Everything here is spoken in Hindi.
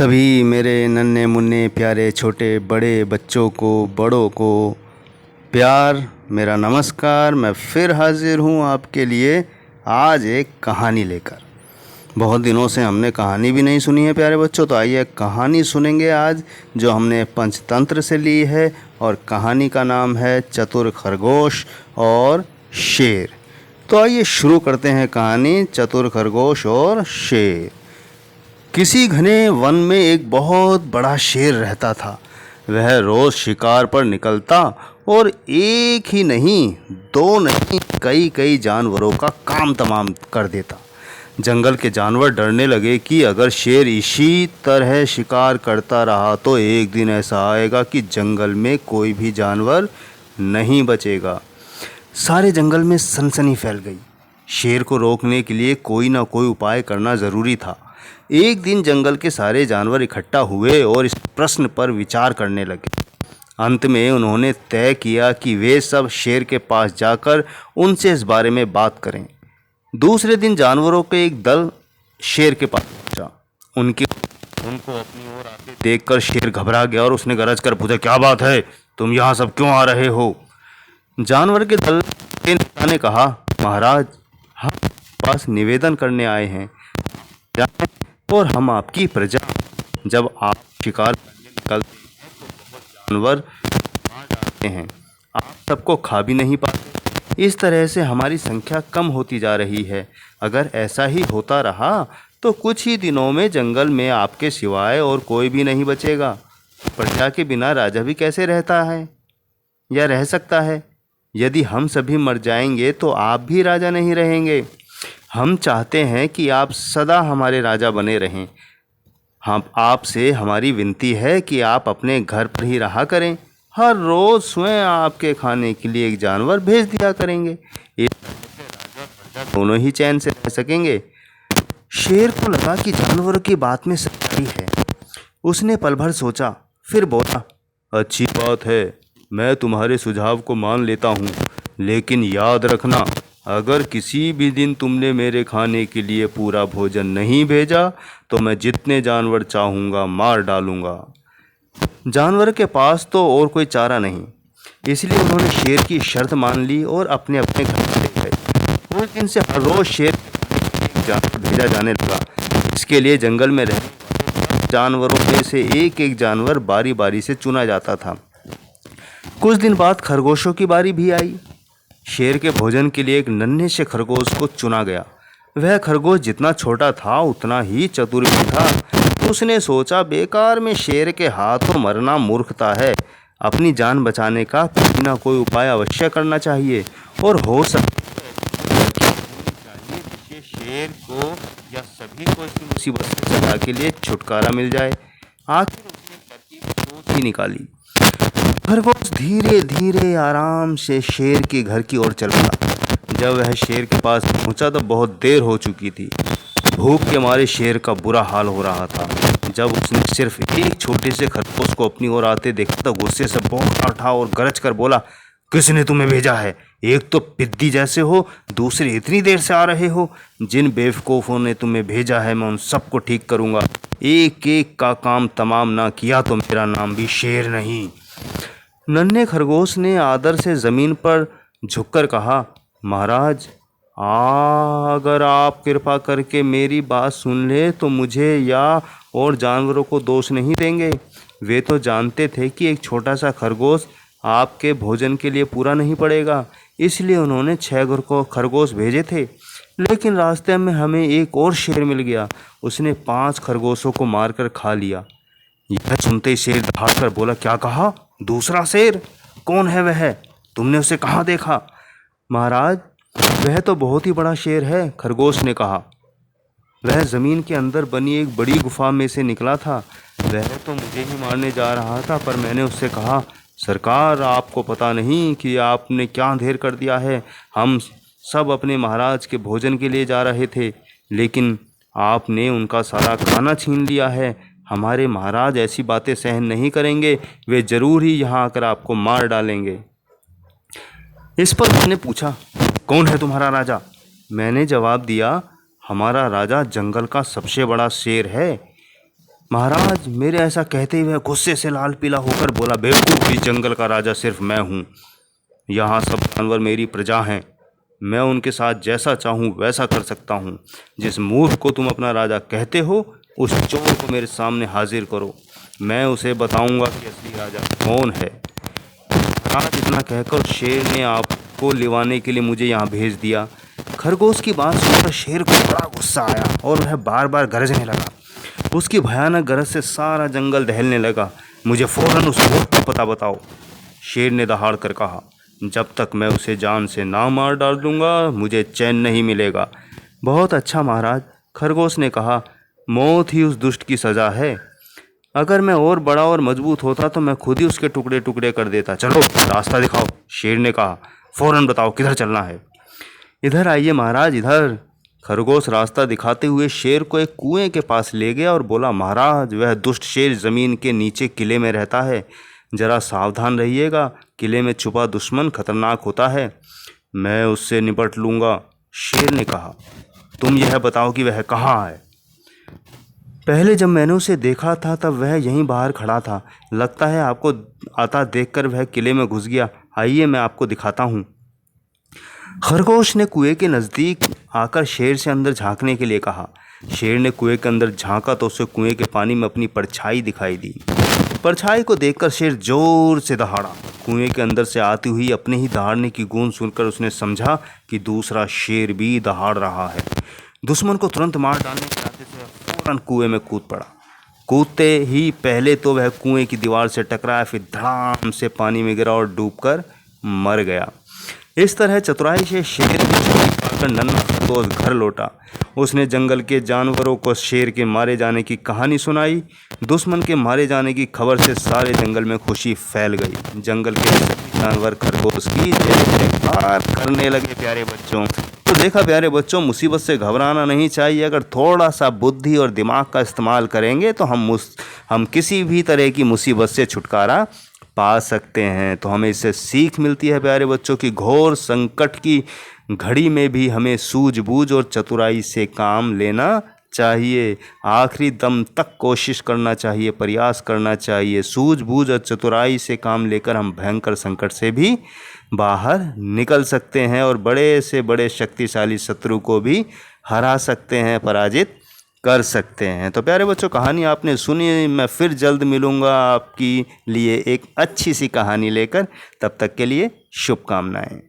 सभी मेरे नन्हे मुन्ने प्यारे छोटे बड़े बच्चों को बड़ों को प्यार मेरा नमस्कार। मैं फिर हाजिर हूँ आपके लिए आज एक कहानी लेकर। बहुत दिनों से हमने कहानी भी नहीं सुनी है प्यारे बच्चों, तो आइए कहानी सुनेंगे आज जो हमने पंचतंत्र से ली है। और कहानी का नाम है चतुर खरगोश और शेर। तो आइए शुरू करते हैं कहानी चतुर खरगोश और शेर। किसी घने वन में एक बहुत बड़ा शेर रहता था। वह रोज शिकार पर निकलता और एक ही नहीं, दो नहीं, कई कई जानवरों का काम तमाम कर देता। जंगल के जानवर डरने लगे कि अगर शेर इसी तरह शिकार करता रहा तो एक दिन ऐसा आएगा कि जंगल में कोई भी जानवर नहीं बचेगा। सारे जंगल में सनसनी फैल गई। शेर को रोकने के लिए कोई ना कोई उपाय करना जरूरी था। एक दिन जंगल के सारे जानवर इकट्ठा हुए और इस प्रश्न पर विचार करने लगे। अंत में उन्होंने तय किया कि वे सब शेर के पास जाकर उनसे इस बारे में बात करें। दूसरे दिन जानवरों के एक दल शेर के पास पहुंचा। उनको अपनी ओर आते देखकर शेर घबरा गया और उसने गरज कर पूछा, क्या बात है, तुम यहाँ सब क्यों आ रहे हो? जानवर के दल के नेता ने कहा, महाराज, हम आपके पास निवेदन करने आए हैं और हम आपकी प्रजा। जब आप शिकार करने निकलते हैं तो बहुत जानवर मार डालते हैं, आप सबको खा भी नहीं पाते। इस तरह से हमारी संख्या कम होती जा रही है। अगर ऐसा ही होता रहा तो कुछ ही दिनों में जंगल में आपके सिवाय और कोई भी नहीं बचेगा। प्रजा के बिना राजा भी कैसे रहता है या रह सकता है? यदि हम सभी मर जाएंगे तो आप भी राजा नहीं रहेंगे। हम चाहते हैं कि आप सदा हमारे राजा बने रहें। हम आपसे हमारी विनती है कि आप अपने घर पर ही रहा करें। हर रोज़ स्वयं आपके खाने के लिए एक जानवर भेज दिया करेंगे। इस तरह से राजा प्रजा दोनों ही चैन से रह सकेंगे। शेर को लगा कि जानवरों की बात में सच्चाई है। उसने पल भर सोचा, फिर बोला, अच्छी बात है, मैं तुम्हारे सुझाव को मान लेता हूँ, लेकिन याद रखना, अगर किसी भी दिन तुमने मेरे खाने के लिए पूरा भोजन नहीं भेजा तो मैं जितने जानवर चाहूँगा मार डालूँगा। जानवर के पास तो और कोई चारा नहीं, इसलिए उन्होंने शेर की शर्त मान ली और अपने अपने घर चले गए। उस दिन से हर रोज़ शेर एक जानवर भेजा जाने लगा। इसके लिए जंगल में रहने वाले जानवरों में से एक एक जानवर बारी बारी से चुना जाता था। कुछ दिन बाद खरगोशों की बारी भी आई। शेर के भोजन के लिए एक नन्हे से खरगोश को चुना गया। वह खरगोश जितना छोटा था उतना ही चतुर भी था। उसने सोचा, बेकार में शेर के हाथों मरना मूर्खता है। अपनी जान बचाने का कोई ना कोई उपाय अवश्य करना चाहिए और हो सके चाहिए जिससे शेर को या सभी को इस मुसीबत से सदा के लिए छुटकारा मिल जाए। आखिर उसने तरकीब सोच ही निकाली। खरगोश धीरे धीरे आराम से शेर के घर की ओर चल पड़ा। जब वह शेर के पास पहुंचा तो बहुत देर हो चुकी थी। भूख के मारे शेर का बुरा हाल हो रहा था। जब उसने सिर्फ एक छोटे से खरगोश को अपनी ओर आते देखा तो गुस्से से भौंक उठा और गरज कर बोला, किसने तुम्हें भेजा है? एक तो पिद्दी जैसे हो, दूसरे इतनी देर से आ रहे हो। जिन बेवकूफ़ों ने तुम्हें भेजा है मैं उन सबको ठीक करूँगा। एक एक का काम तमाम ना किया तो मेरा नाम भी शेर नहीं। नन्हे खरगोश ने आदर से ज़मीन पर झुककर कहा, महाराज, अगर आप कृपा करके मेरी बात सुन ले तो मुझे या और जानवरों को दोष नहीं देंगे। वे तो जानते थे कि एक छोटा सा खरगोश आपके भोजन के लिए पूरा नहीं पड़ेगा, इसलिए उन्होंने 6 खरगोश भेजे थे। लेकिन रास्ते में हमें एक और शेर मिल गया। उसने 5 खरगोशों को मारकर खा लिया। यह सुनते ही शेर दहाड़ कर बोला, क्या कहा? दूसरा शेर? कौन है वह? तुमने उसे कहाँ देखा? महाराज, वह तो बहुत ही बड़ा शेर है, खरगोश ने कहा। वह ज़मीन के अंदर बनी एक बड़ी गुफा में से निकला था। वह तो मुझे ही मारने जा रहा था, पर मैंने उससे कहा, सरकार, आपको पता नहीं कि आपने क्या अंधेर कर दिया है। हम सब अपने महाराज के भोजन के लिए जा रहे थे, लेकिन आपने उनका सारा खाना छीन लिया है। हमारे महाराज ऐसी बातें सहन नहीं करेंगे। वे ज़रूर ही यहाँ आकर आपको मार डालेंगे। इस पर उसने पूछा, कौन है तुम्हारा राजा? मैंने जवाब दिया, हमारा राजा जंगल का सबसे बड़ा शेर है। महाराज, मेरे ऐसा कहते ही वह गुस्से से लाल पीला होकर बोला, बेवकूफ, इस जंगल का राजा सिर्फ मैं हूँ। यहाँ सब जानवर मेरी प्रजा हैं। मैं उनके साथ जैसा चाहूँ वैसा कर सकता हूँ। जिस मूर्ख को तुम अपना राजा कहते हो, उस चोर को मेरे सामने हाजिर करो। मैं उसे बताऊंगा कि असली राजा कौन है। महाराज, इतना कहकर शेर ने आपको लिवाने के लिए मुझे यहाँ भेज दिया। खरगोश की बात सुनकर शेर को बड़ा गुस्सा आया और वह बार बार गरजने लगा। उसकी भयानक गरज से सारा जंगल दहलने लगा। मुझे फौरन उस मूर्ख का पता बताओ, शेर ने दहाड़ कर कहा। जब तक मैं उसे जान से ना मार डाल दूंगा, मुझे चैन नहीं मिलेगा। बहुत अच्छा महाराज, खरगोश ने कहा, मौत ही उस दुष्ट की सज़ा है। अगर मैं और बड़ा और मजबूत होता तो मैं खुद ही उसके टुकड़े टुकड़े कर देता। चलो, रास्ता दिखाओ, शेर ने कहा। फौरन बताओ किधर चलना है। इधर आइए महाराज, इधर। खरगोश रास्ता दिखाते हुए शेर को एक कुएं के पास ले गया और बोला, महाराज, वह दुष्ट शेर ज़मीन के नीचे किले में रहता है। जरा सावधान रहिएगा, किले में छुपा दुश्मन खतरनाक होता है। मैं उससे निपट लूँगा, शेर ने कहा। तुम यह बताओ कि वह कहाँ है। पहले जब मैंने उसे देखा था तब वह यहीं बाहर खड़ा था। लगता है आपको आता देखकर वह किले में घुस गया। आइए, मैं आपको दिखाता हूँ। खरगोश ने कुएं के नज़दीक आकर शेर से अंदर झांकने के लिए कहा। शेर ने कुएं के अंदर झांका तो उसे कुएं के पानी में अपनी परछाई दिखाई दी। परछाई को देखकर शेर जोर से दहाड़ा। कुएं के अंदर से आती हुई अपने ही दहाड़ने की गूंज सुनकर उसने समझा कि दूसरा शेर भी दहाड़ रहा है। दुश्मन को तुरंत मार डालने के इरादे से फौरन कुएं में कूद पड़ा। कूदते ही पहले तो वह कुएं की दीवार से टकराया, फिर धड़ाम से पानी में गिरा और डूबकर मर गया। इस तरह चतुराई से शेर की छुट्टी पाकर नन्हा खरगोश घर लौटा। उसने जंगल के जानवरों को शेर के मारे जाने की कहानी सुनाई। दुश्मन के मारे जाने की खबर से सारे जंगल में खुशी फैल गई। जंगल के सभी जानवर खरगोश की जय जयकार करने लगे। प्यारे बच्चों, तो देखा प्यारे बच्चों, मुसीबत से घबराना नहीं चाहिए। अगर थोड़ा सा बुद्धि और दिमाग का इस्तेमाल करेंगे तो हम किसी भी तरह की मुसीबत से छुटकारा पा सकते हैं। तो हमें इससे सीख मिलती है प्यारे बच्चों की घोर संकट की घड़ी में भी हमें सूझबूझ और चतुराई से काम लेना चाहिए। आखिरी दम तक कोशिश करना चाहिए, प्रयास करना चाहिए। सूझबूझ और चतुराई से काम लेकर हम भयंकर संकट से भी बाहर निकल सकते हैं और बड़े से बड़े शक्तिशाली शत्रु को भी हरा सकते हैं, पराजित कर सकते हैं। तो प्यारे बच्चों, कहानी आपने सुनी। मैं फिर जल्द मिलूँगा आपकी लिए एक अच्छी सी कहानी लेकर। तब तक के लिए शुभकामनाएं।